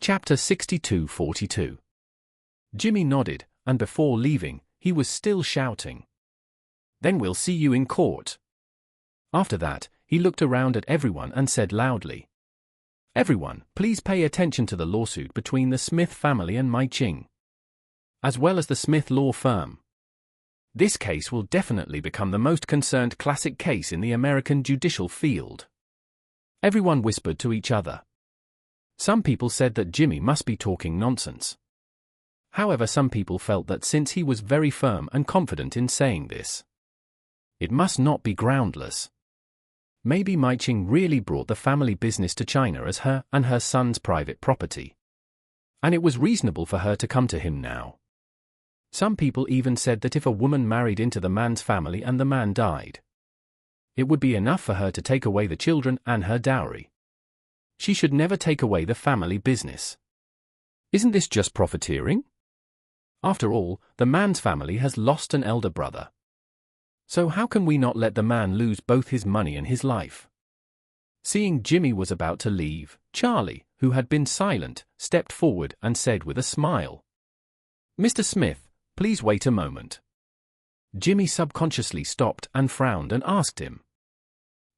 Chapter 62-42. Jimmy nodded, and before leaving, he was still shouting, "Then we'll see you in court." After that, he looked around at everyone and said loudly, "Everyone, please pay attention to the lawsuit between the Smith family and Mai Ching, as well as the Smith law firm. This case will definitely become the most concerned classic case in the American judicial field." Everyone whispered to each other. Some people said that Jimmy must be talking nonsense. However, some people felt that since he was very firm and confident in saying this, it must not be groundless. Maybe Mai Ching really brought the family business to China as her and her son's private property, and it was reasonable for her to come to him now. Some people even said that if a woman married into the man's family and the man died, it would be enough for her to take away the children and her dowry. She should never take away the family business. Isn't this just profiteering? After all, the man's family has lost an elder brother. So how can we not let the man lose both his money and his life? Seeing Jimmy was about to leave, Charlie, who had been silent, stepped forward and said with a smile, "Mr. Smith, please wait a moment." Jimmy subconsciously stopped and frowned and asked him,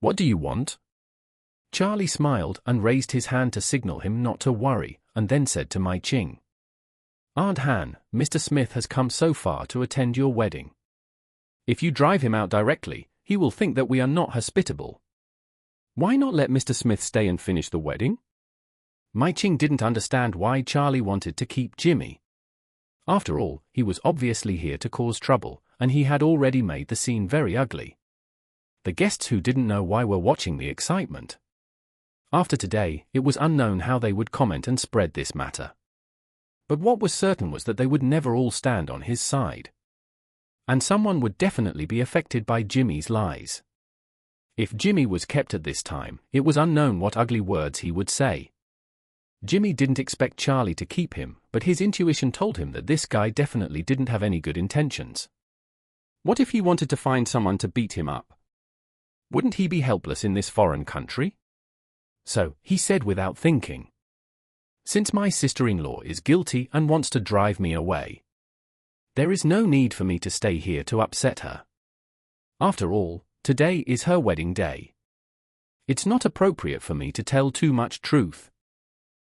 "What do you want?" Charlie smiled and raised his hand to signal him not to worry, and then said to Mai Ching, "Aunt Han, Mr. Smith has come so far to attend your wedding. If you drive him out directly, he will think that we are not hospitable. Why not let Mr. Smith stay and finish the wedding?" Mai Ching didn't understand why Charlie wanted to keep Jimmy. After all, he was obviously here to cause trouble, and he had already made the scene very ugly. The guests who didn't know why were watching the excitement. After today, it was unknown how they would comment and spread this matter. But what was certain was that they would never all stand on his side. And someone would definitely be affected by Jimmy's lies. If Jimmy was kept at this time, it was unknown what ugly words he would say. Jimmy didn't expect Charlie to keep him, but his intuition told him that this guy definitely didn't have any good intentions. What if he wanted to find someone to beat him up? Wouldn't he be helpless in this foreign country? So, he said without thinking, "Since my sister-in-law is guilty and wants to drive me away, there is no need for me to stay here to upset her. After all, today is her wedding day. It's not appropriate for me to tell too much truth.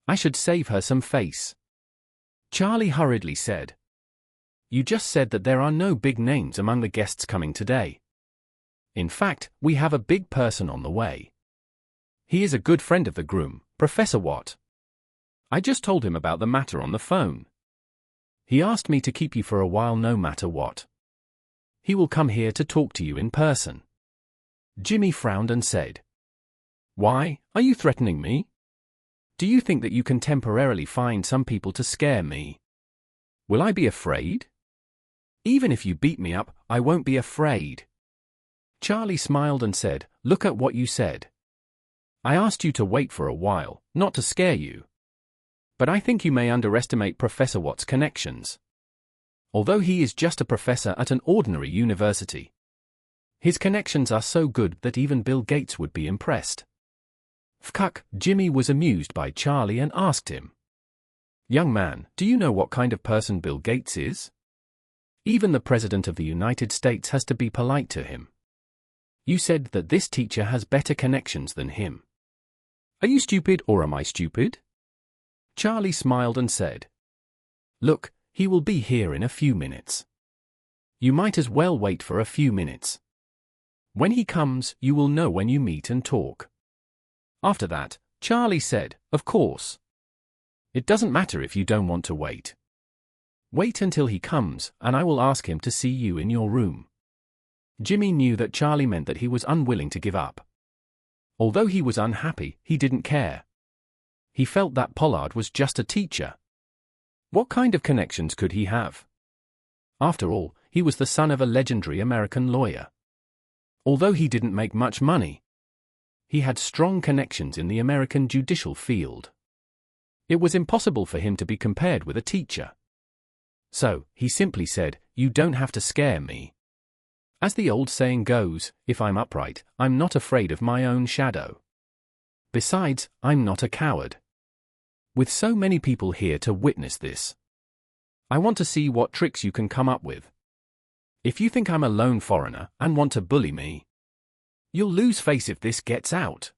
I should save her some face." Charlie hurriedly said, "You just said that there are no big names among the guests coming today. In fact, we have a big person on the way. He is a good friend of the groom, Professor Watt. I just told him about the matter on the phone. He asked me to keep you for a while no matter what. He will come here to talk to you in person." Jimmy frowned and said, "Why, are you threatening me? Do you think that you can temporarily find some people to scare me? Will I be afraid? Even if you beat me up, I won't be afraid." Charlie smiled and said, "Look at what you said. I asked you to wait for a while, not to scare you. But I think you may underestimate Professor Watt's connections. Although he is just a professor at an ordinary university, his connections are so good that even Bill Gates would be impressed." Fkuck, Jimmy was amused by Charlie and asked him, "Young man, do you know what kind of person Bill Gates is? Even the President of the United States has to be polite to him. You said that this teacher has better connections than him. Are you stupid or am I stupid?" Charlie smiled and said, "Look, he will be here in a few minutes. You might as well wait for a few minutes. When he comes, you will know when you meet and talk." After that, Charlie said, "Of course. It doesn't matter if you don't want to wait. Wait until he comes, and I will ask him to see you in your room." Jimmy knew that Charlie meant that he was unwilling to give up. Although he was unhappy, he didn't care. He felt that Pollard was just a teacher. What kind of connections could he have? After all, he was the son of a legendary American lawyer. Although he didn't make much money, he had strong connections in the American judicial field. It was impossible for him to be compared with a teacher. So, he simply said, "You don't have to scare me. As the old saying goes, if I'm upright, I'm not afraid of my own shadow. Besides, I'm not a coward." With so many people here to witness this. I want to see what tricks you can come up with. If you think I'm a lone foreigner and want to bully me, you'll lose face if this gets out.